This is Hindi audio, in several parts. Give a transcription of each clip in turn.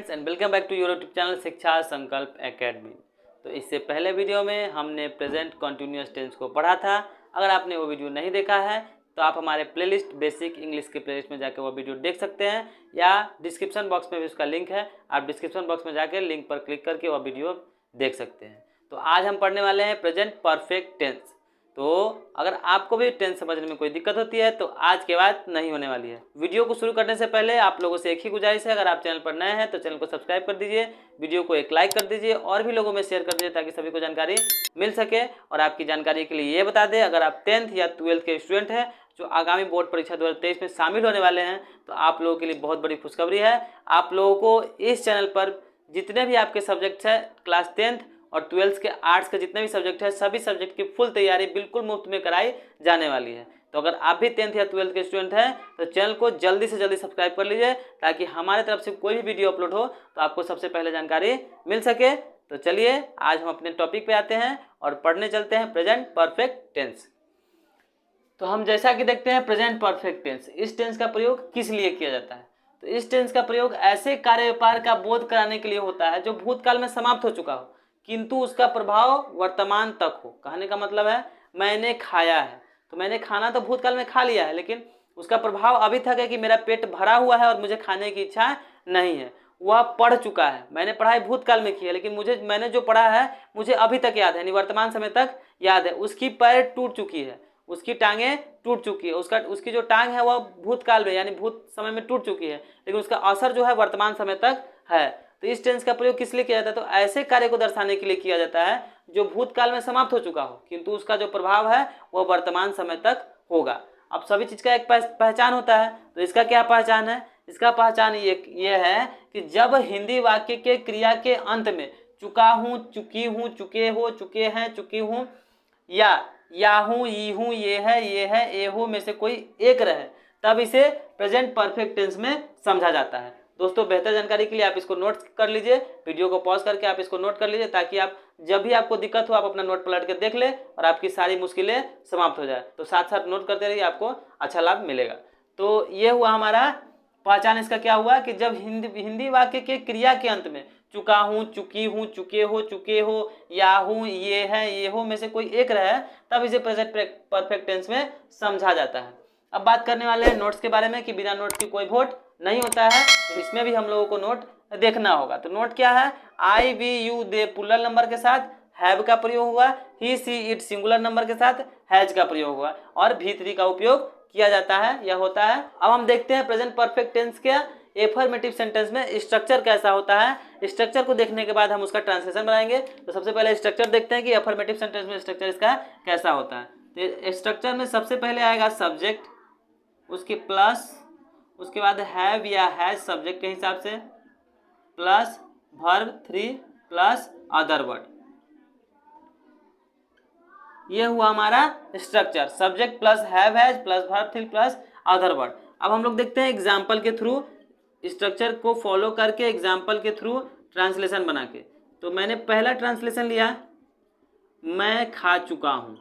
Friends and welcome back to your YouTube channel Shiksha Sankalp academy. तो इससे पहले वीडियो में हमने प्रेजेंट कॉन्टिन्यूअस टेंस को पढ़ा था। अगर आपने वो वीडियो नहीं देखा है तो आप हमारे प्लेलिस्ट बेसिक इंग्लिश के प्लेलिस्ट में जाकर वो वीडियो देख सकते हैं, या डिस्क्रिप्शन बॉक्स में भी उसका लिंक है। आप डिस्क्रिप्शन बॉक्स में जाकर लिंक पर क्लिक करके वो वीडियो देख सकते हैं। तो आज हम पढ़ने वाले हैं प्रेजेंट परफेक्ट टेंस। तो अगर आपको भी टेंस समझने में कोई दिक्कत होती है तो आज के बाद नहीं होने वाली है। वीडियो को शुरू करने से पहले आप लोगों से एक ही गुजारिश है, अगर आप चैनल पर नए हैं तो चैनल को सब्सक्राइब कर दीजिए, वीडियो को एक लाइक कर दीजिए और भी लोगों में शेयर कर दीजिए ताकि सभी को जानकारी मिल सके। और आपकी जानकारी के लिए ये बता दें, अगर आप 10th या 12th के स्टूडेंट हैं जो आगामी बोर्ड परीक्षा 2023 में शामिल होने वाले हैं तो आप लोगों के लिए बहुत बड़ी खुशखबरी है। आप लोगों को इस चैनल पर जितने भी आपके सब्जेक्ट्स हैं क्लास 10th और 12th के आर्ट्स के जितने भी सब्जेक्ट है सभी सब्जेक्ट की फुल तैयारी बिल्कुल मुफ्त में कराई जाने वाली है। तो अगर आप भी 10th या 12th के स्टूडेंट हैं तो चैनल को जल्दी से जल्दी सब्सक्राइब कर लीजिए ताकि हमारे तरफ से कोई भी वीडियो अपलोड हो तो आपको सबसे पहले जानकारी मिल सके। तो चलिए आज हम अपने टॉपिक पे आते हैं और पढ़ने चलते हैं प्रेजेंट परफेक्ट टेंस। तो हम जैसा कि देखते हैं प्रेजेंट परफेक्ट टेंस, इस टेंस का प्रयोग किस लिए किया जाता है? तो इस टेंस का प्रयोग ऐसे कार्य व्यापार का बोध कराने के लिए होता है जो भूतकाल में समाप्त हो चुका हो किंतु उसका प्रभाव वर्तमान तक हो। कहने का मतलब है मैंने खाया है, तो मैंने खाना तो भूतकाल में खा लिया है लेकिन उसका प्रभाव अभी तक है कि मेरा पेट भरा हुआ है और मुझे खाने की इच्छा नहीं है। वह पढ़ चुका है, मैंने पढ़ाई भूतकाल में की है लेकिन मैंने जो पढ़ा है मुझे अभी तक याद है, यानी वर्तमान समय तक याद है। उसकी पैर टूट चुकी है, उसकी टांगें टूट चुकी है, उसकी जो टांग है वह भूतकाल में यानी भूत समय में टूट चुकी है लेकिन उसका असर जो है वर्तमान समय तक है। तो इस टेंस का प्रयोग किस लिए किया जाता है? तो ऐसे कार्य को दर्शाने के लिए किया जाता है जो भूतकाल में समाप्त हो चुका हो किंतु उसका जो प्रभाव है वह वर्तमान समय तक होगा। अब सभी चीज का एक पहचान होता है, तो इसका क्या पहचान है? इसका पहचान ये है कि जब हिंदी वाक्य के क्रिया के अंत में चुका हूँ, चुकी हूँ, चुके हो, चुके हैं, चुकी हूँ या हूँ, ई हूँ, ये है, ए हो में से कोई एक रहे तब इसे प्रेजेंट परफेक्ट टेंस में समझा जाता है। दोस्तों बेहतर जानकारी के लिए आप इसको नोट कर लीजिए, वीडियो को पॉज करके आप इसको नोट कर लीजिए ताकि आप जब भी आपको दिक्कत हो आप अपना नोट पलट के देख ले और आपकी सारी मुश्किलें समाप्त हो जाए। तो साथ साथ नोट करते रहिए, आपको अच्छा लाभ मिलेगा। तो ये हुआ हमारा पहचान। इसका क्या हुआ कि जब हिंदी वाक्य के क्रिया के अंत में चुका हूँ, चुकी हूँ, चुके हो, चुके हो, या हूँ, ये है, ये हो में से कोई एक रहे तब इसे प्रेजेंट परफेक्ट टेंस में समझा जाता है। अब बात करने वाले हैं नोट्स के बारे में कि बिना नोट्स की कोई वोट नहीं होता है, तो इसमें भी हम लोगों को नोट देखना होगा। तो नोट क्या है? I, we, you, they plural number के साथ हैव का प्रयोग हुआ, he, she, it singular number के साथ हैज का प्रयोग हुआ और भी3 का उपयोग किया जाता है या होता है। अब हम देखते हैं प्रेजेंट परफेक्ट टेंस के एफर्मेटिव सेंटेंस में स्ट्रक्चर कैसा होता है। स्ट्रक्चर को देखने के बाद हम उसका ट्रांसलेशन बनाएंगे। तो सबसे पहले स्ट्रक्चर देखते हैं कि एफर्मेटिव सेंटेंस में स्ट्रक्चर इसका कैसा होता है। तो स्ट्रक्चर में सबसे पहले आएगा सब्जेक्ट, उसके प्लस, उसके बाद हैव या हैज सब्जेक्ट के हिसाब से, plus verb 3 plus other word. ये हुआ हमारा structure, subject plus have has plus verb 3 plus other word. अब हम लोग देखते हैं एग्जाम्पल के थ्रू, स्ट्रक्चर को फॉलो करके एग्जाम्पल के थ्रू ट्रांसलेशन बना के। तो मैंने पहला ट्रांसलेशन लिया, मैं खा चुका हूँ,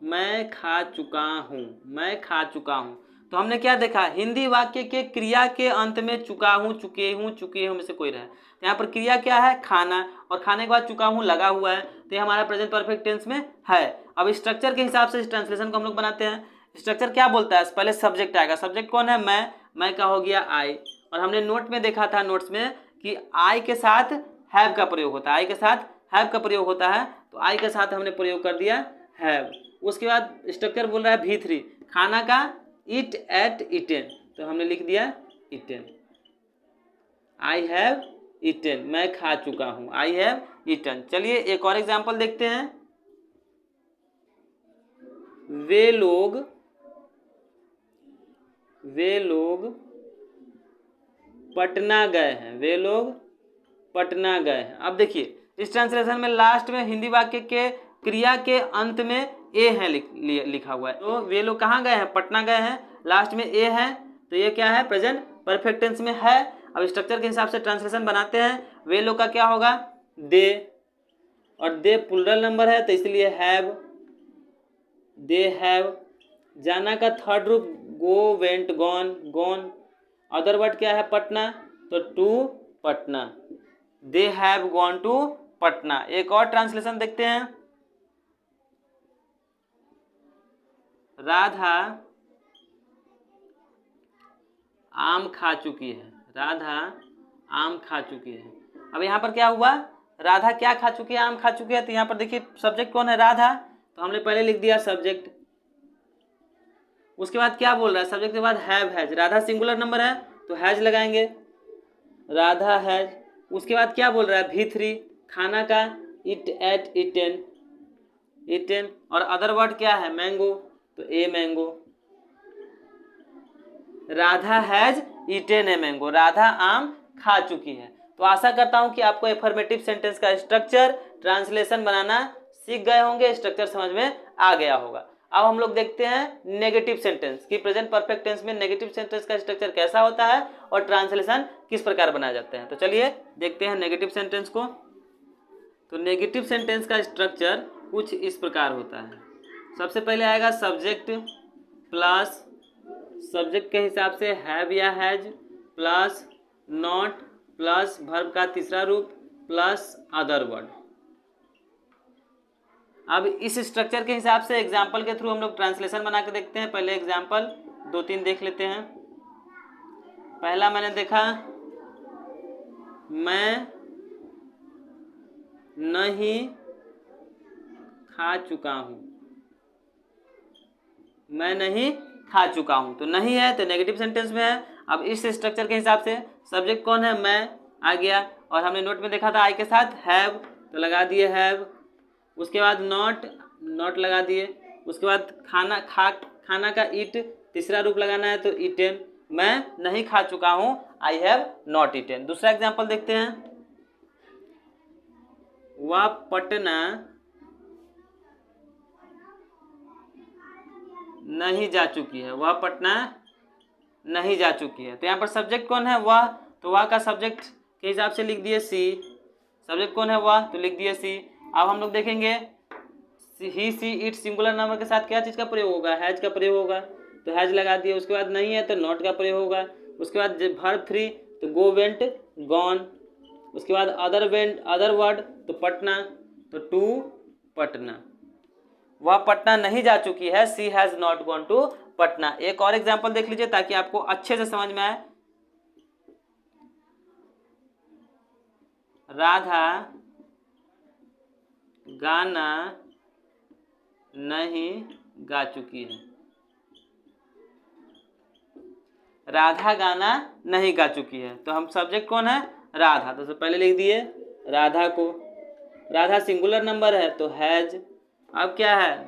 मैं खा चुका हूँ, मैं खा चुका हूँ। तो हमने क्या देखा? हिंदी वाक्य के क्रिया के अंत में चुका हूँ, चुके हूँ, चुके हूँ में से कोई रहे। तो यहाँ पर क्रिया क्या है? खाना, और खाने के बाद चुका हूँ लगा हुआ है, तो ये हमारा प्रेजेंट परफेक्ट टेंस में है। अब स्ट्रक्चर के हिसाब से इस ट्रांसलेशन को हम लोग बनाते हैं। स्ट्रक्चर क्या बोलता है? पहले सब्जेक्ट आएगा, सब्जेक्ट कौन है? मैं का हो गया आई, और हमने नोट में देखा था, नोट्स में कि आई के साथ हैव का प्रयोग होता है, आई के साथ हैव का प्रयोग होता है, तो आई के साथ हमने प्रयोग कर दिया हैव। उसके बाद स्ट्रक्चर बोल रहा है भी3, खाना का ईट एट ईटेन, तो हमने लिख दिया ईटेन, आई हैव ईटेन, मैं खा चुका हूं, आई हैव ईटन। चलिए एक और एग्जांपल देखते हैं। वे लोग पटना गए हैं, वे लोग पटना गए हैं। अब देखिए इस ट्रांसलेशन में लास्ट में हिंदी वाक्य के क्रिया के अंत में ए है लिखा हुआ है, तो वे लोग कहाँ गए हैं? पटना गए हैं, लास्ट में ए है, तो ये क्या है? प्रेजेंट परफेक्ट टेंस में है। अब स्ट्रक्चर के हिसाब से ट्रांसलेशन बनाते हैं। वे लोग का क्या होगा? दे, और दे प्लूरल नंबर है तो इसलिए हैव, दे हैव। जाना का थर्ड रूप go, went, gone, gone. Other word क्या है? पटना, तो to Patna, they have gone to Patna. एक और ट्रांसलेशन देखते हैं, राधा आम खा चुकी है, राधा आम खा चुकी है। अब यहाँ पर क्या हुआ, राधा क्या खा चुकी है, आम खा चुकी है। तो यहाँ पर देखिए सब्जेक्ट कौन है, राधा, तो हमने पहले लिख दिया सब्जेक्ट। उसके बाद क्या बोल रहा है, सब्जेक्ट के बाद have has, Radha singular number है तो हैज लगाएंगे, राधा हैज। उसके बाद क्या बोल रहा है, V3 खाना का, इट एट इटेन, इटेन। और अदर वर्ड क्या है, मैंगो, तो a mango, Radha has eaten a mango, Radha आम खा चुकी है। तो आशा करता हूं कि आपको एफर्मेटिव सेंटेंस का स्ट्रक्चर, ट्रांसलेशन बनाना सीख गए होंगे, स्ट्रक्चर समझ में आ गया होगा। अब हम लोग देखते हैं नेगेटिव सेंटेंस कि प्रेजेंट परफेक्ट टेंस में नेगेटिव सेंटेंस का स्ट्रक्चर कैसा होता है और ट्रांसलेशन किस प्रकार बनाए जाते हैं। तो चलिए देखते हैं नेगेटिव सेंटेंस को। तो नेगेटिव सेंटेंस का स्ट्रक्चर कुछ इस प्रकार होता है। सबसे पहले आएगा सब्जेक्ट प्लस, सब्जेक्ट के हिसाब से हैव या has, plus not, plus verb का तीसरा रूप, प्लस अदर वर्ड। अब इस स्ट्रक्चर के हिसाब से एग्जाम्पल के थ्रू हम लोग ट्रांसलेशन बना के देखते हैं। पहले एग्जाम्पल 2-3 देख लेते हैं। पहला मैंने देखा, मैं नहीं खा चुका हूँ, मैं नहीं खा चुका हूँ, तो नहीं है तो नेगेटिव सेंटेंस में है। अब इस स्ट्रक्चर के हिसाब से सब्जेक्ट कौन है, मैं आ गया, और हमने नोट में देखा था आई के साथ हैव, तो लगा दिए हैव। उसके बाद नॉट, नॉट लगा दिए। उसके बाद खाना, खाना का ईट तीसरा रूप लगाना है तो ईटेन, मैं नहीं खा चुका हूँ, आई हैव नॉट ईटेन। दूसरा एग्जाम्पल देखते हैं, वह पटना नहीं जा चुकी है, वह पटना नहीं जा चुकी है। तो यहाँ पर सब्जेक्ट कौन है, वह, तो वह का सब्जेक्ट के हिसाब से लिख दिए सी, सब्जेक्ट कौन है वह, तो लिख दिए सी। अब हम लोग देखेंगे ही सी इट सिंगुलर नंबर के साथ क्या चीज़ का प्रयोग होगा, हैज का प्रयोग होगा, तो हैज लगा दिए। उसके बाद नहीं है तो नॉट का प्रयोग होगा। उसके बाद वर्ब 3 तो गो वेंट गॉन। उसके बाद अदर वर्ड तो पटना, तो टू पटना, वह पटना नहीं जा चुकी है, she has not gone to Patna. एक और एग्जाम्पल देख लीजिए ताकि आपको अच्छे से समझ में आए। राधा गाना नहीं गा चुकी है, राधा गाना नहीं गा चुकी है। तो हम सब्जेक्ट कौन है, राधा, तो पहले लिख दिए राधा को, राधा सिंगुलर नंबर है तो हैज। अब क्या है,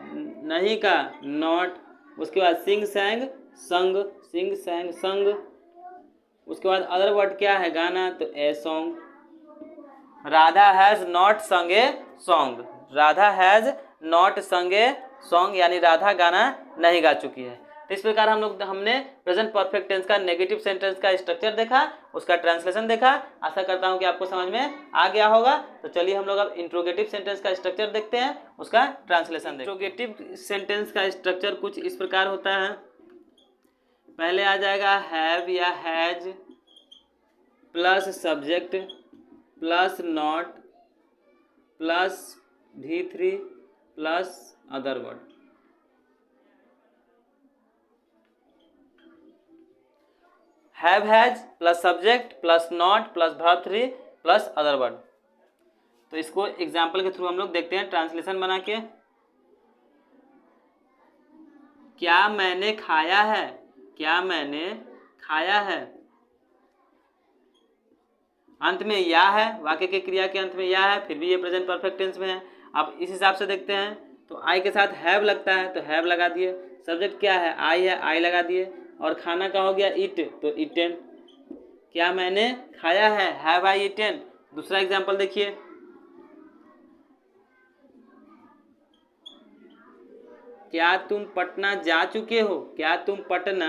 नहीं का नॉट। उसके बाद सिंग सैंग संग, सिंग सैंग संग। उसके बाद अदर वर्ड क्या है, गाना, तो a song. Radha has not संग a song, Radha has not संग ए सॉन्ग, यानी राधा गाना नहीं गा चुकी है। तो इस प्रकार हमने प्रेजेंट परफेक्ट टेंस का नेगेटिव सेंटेंस का स्ट्रक्चर देखा, उसका ट्रांसलेशन देखा। आशा करता हूं कि आपको समझ में आ गया होगा। तो चलिए हम लोग अब इंट्रोगेटिव सेंटेंस का स्ट्रक्चर देखते हैं, उसका ट्रांसलेशन देखते हैं। इंट्रोगेटिव सेंटेंस का स्ट्रक्चर कुछ इस प्रकार होता है। पहले आ जाएगा हैव या has plus subject plus not plus V3 plus other word. Have has plus subject plus not plus verb 3 plus other word. तो इसको एग्जाम्पल के थ्रू हम लोग देखते हैं ट्रांसलेशन बना के। क्या मैंने खाया है, क्या मैंने खाया है, अंत में या है, वाक्य के क्रिया के अंत में या है, फिर भी ये प्रेजेंट परफेक्ट टेंस में है। अब इस हिसाब से देखते हैं, तो आई के साथ हैव लगता है तो हैव लगा दिए। सब्जेक्ट क्या है, आई है, आई लगा दिए। और खाना का हो गया ईट, तो ईटेन। क्या मैंने खाया है, हैव आई ईटेन। दूसरा एग्जाम्पल देखिए, क्या तुम पटना जा चुके हो, क्या तुम पटना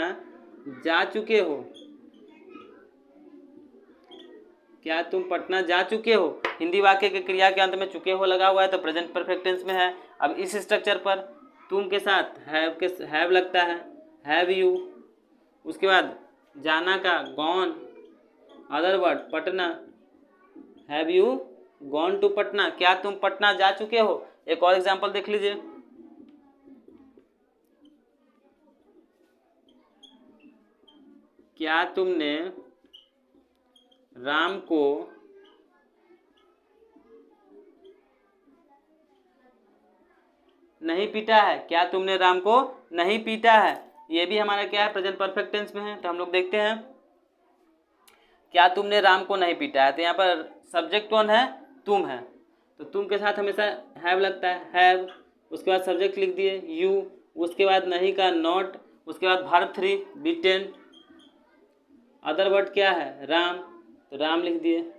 जा चुके हो, क्या तुम पटना जा चुके हो। हिंदी वाक्य के क्रिया के अंत में चुके हो लगा हुआ है तो प्रेजेंट परफेक्ट टेंस में है। अब इस स्ट्रक्चर पर तुम के साथ हैव लगता है, हैव यू। उसके बाद जाना का gone, other word Patna, have you gone to Patna, क्या तुम पटना जा चुके हो। एक और एग्जांपल देख लीजिए, क्या तुमने राम को नहीं पीटा है, क्या तुमने राम को नहीं पीटा है। ये भी हमारा क्या है, प्रेजेंट परफेक्ट टेंस में है। तो हम लोग देखते हैं, क्या तुमने राम को नहीं पीटा है, तो यहाँ पर सब्जेक्ट कौन है, तुम है। तो तुम के साथ हमेशा हैव लगता है, हैव, उसके बाद सब्जेक्ट लिख दिए यू, उसके बाद नहीं का नॉट, उसके बाद वर्ब 3 बीटेन, अदर वर्ड क्या है, राम, तो राम लिख दिए।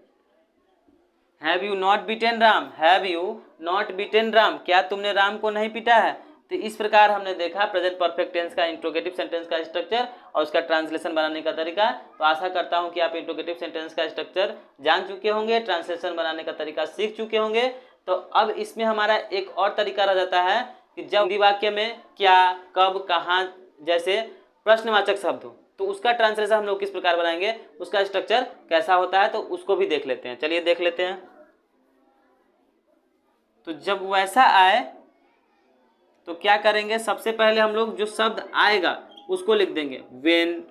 Have you not beaten Ram, have you not beaten Ram, क्या तुमने राम को नहीं पीटा है। तो इस प्रकार हमने देखा प्रेजेंट परफेक्ट टेंस का इंट्रोगेटिव सेंटेंस का स्ट्रक्चर और उसका ट्रांसलेशन बनाने का तरीका। तो आशा करता हूं कि आप इंट्रोगेटिव सेंटेंस का स्ट्रक्चर जान चुके होंगे, ट्रांसलेशन बनाने का तरीका सीख चुके होंगे। तो अब इसमें हमारा एक और तरीका रह जाता है कि जब हिंदी वाक्य में क्या, कब, कहाँ जैसे प्रश्नवाचक शब्द हो, तो उसका ट्रांसलेशन हम लोग किस प्रकार बनाएंगे, उसका स्ट्रक्चर कैसा होता है, तो उसको भी देख लेते हैं। चलिए देख लेते हैं। तो जब वैसा आए तो क्या करेंगे, सबसे पहले हम लोग जो शब्द आएगा उसको लिख देंगे, व्हेन,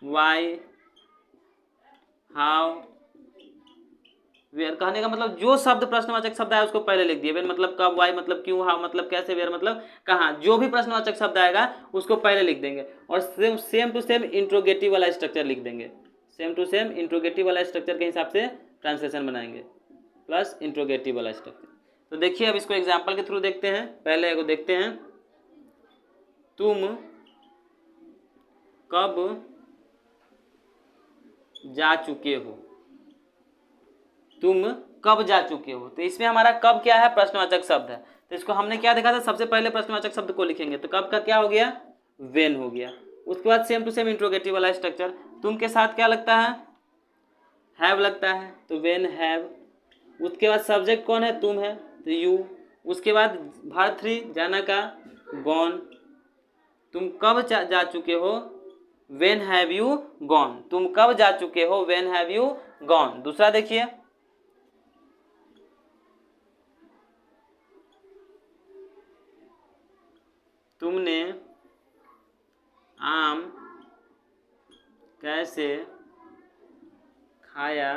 व्हाई, हाउ, वेयर। कहने का मतलब जो शब्द प्रश्नवाचक शब्द आया उसको पहले लिख दिए। व्हेन मतलब कब, व्हाई मतलब क्यों, हाउ मतलब कैसे, वेयर मतलब कहाँ, जो भी प्रश्नवाचक शब्द आएगा उसको पहले लिख देंगे। और सेम टू सेम इंट्रोगेटिव वाला स्ट्रक्चर लिख देंगे, सेम टू सेम इंट्रोगेटिव वाला स्ट्रक्चर के हिसाब से ट्रांसलेशन बनाएंगे, प्लस इंट्रोगेटिव वाला स्ट्रक्चर। तो देखिए अब इसको एग्जाम्पल के थ्रू देखते हैं। पहले एगो देखते हैं, तुम कब जा चुके हो, तुम कब जा चुके हो। तो इसमें हमारा कब क्या है, प्रश्नवाचक शब्द है। तो इसको हमने क्या देखा था, सबसे पहले प्रश्नवाचक शब्द को लिखेंगे। तो कब का क्या हो गया, व्हेन हो गया। उसके बाद सेम टू सेम इंट्रोगेटिव वाला स्ट्रक्चर, तुम के साथ क्या लगता है, हैव लगता है, तो व्हेन हैव। उसके बाद सब्जेक्ट कौन है, तुम है, तो यू। उसके बाद वर्ब 3 जाना का, गॉन। तुम कब जा चुके हो, व्हेन हैव यू गॉन, तुम कब जा चुके हो, व्हेन हैव यू गॉन। दूसरा देखिए, तुमने आम कैसे खाया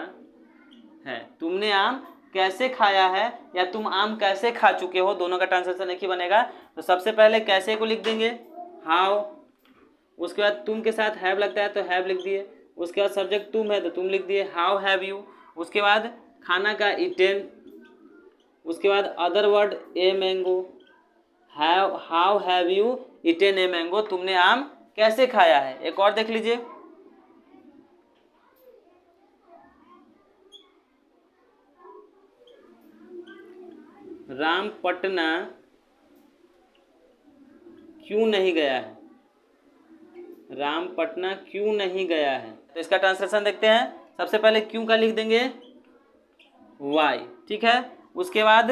है, तुमने आम कैसे खाया है या तुम आम कैसे खा चुके हो, दोनों का ट्रांसलेशन एक ही बनेगा। तो सबसे पहले कैसे को लिख देंगे, हाउ। उसके बाद तुम के साथ हैव लगता है तो हैव लिख दिए। उसके बाद सब्जेक्ट तुम है तो तुम लिख दिए, हाउ हैव यू। उसके बाद खाना का ईटेन। उसके बाद other word a mango, how have you eaten a mango, तुमने आम कैसे खाया है। एक और देख लीजिए, राम पटना क्यों नहीं गया है, राम पटना क्यों नहीं गया है। तो इसका ट्रांसलेशन देखते हैं। सबसे पहले क्यों का लिख देंगे, वाई, ठीक है। उसके बाद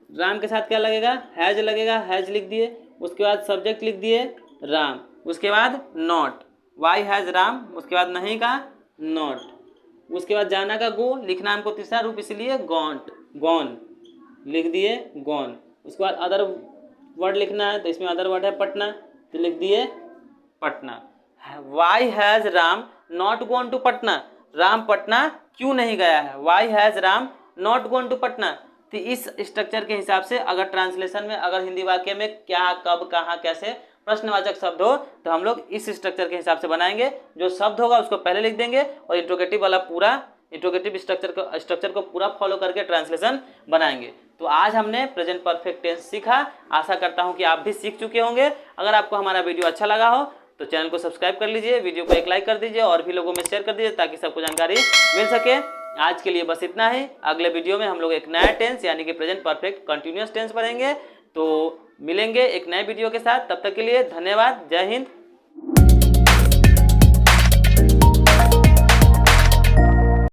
राम के साथ क्या लगेगा, हैज लगेगा, हैज लिख दिए। उसके बाद सब्जेक्ट लिख दिए राम। उसके बाद नॉट, वाई हैज राम। उसके बाद नहीं का नॉट। उसके बाद जाना का गो, लिखना हमको तीसरा रूप इसलिए गॉन्ट, गॉन लिख दिए, गॉन। उसके बाद अदर वर्ड लिखना है तो इसमें अदर वर्ड है पटना, तो लिख दिए Patna. Why has Ram not gone to Patna, Ram Patna क्यों नहीं गया है, why has Ram not gone to Patna. तो इस स्ट्रक्चर के हिसाब से अगर ट्रांसलेशन में, अगर हिंदी वाक्य में क्या, कब, कहाँ, कैसे प्रश्नवाचक शब्द हो तो हम लोग इस स्ट्रक्चर के हिसाब से बनाएंगे। जो शब्द होगा उसको पहले लिख देंगे और इंट्रोगेटिव वाला पूरा इंट्रोगेटिव स्ट्रक्चर को पूरा फॉलो करके ट्रांसलेशन बनाएंगे। तो आज हमने प्रेजेंट परफेक्ट टेंस सीखा। आशा करता हूं कि आप भी सीख चुके होंगे। अगर आपको हमारा वीडियो अच्छा लगा हो तो चैनल को सब्सक्राइब कर लीजिए, वीडियो को एक लाइक कर दीजिए और भी लोगों में शेयर कर दीजिए ताकि सबको जानकारी मिल सके। आज के लिए बस इतना ही। अगले वीडियो में हम लोग एक नया टेंस यानी कि प्रेजेंट परफेक्ट कंटिन्यूअस टेंस पढ़ेंगे। तो मिलेंगे एक नए वीडियो के साथ, तब तक के लिए धन्यवाद। जय हिंद,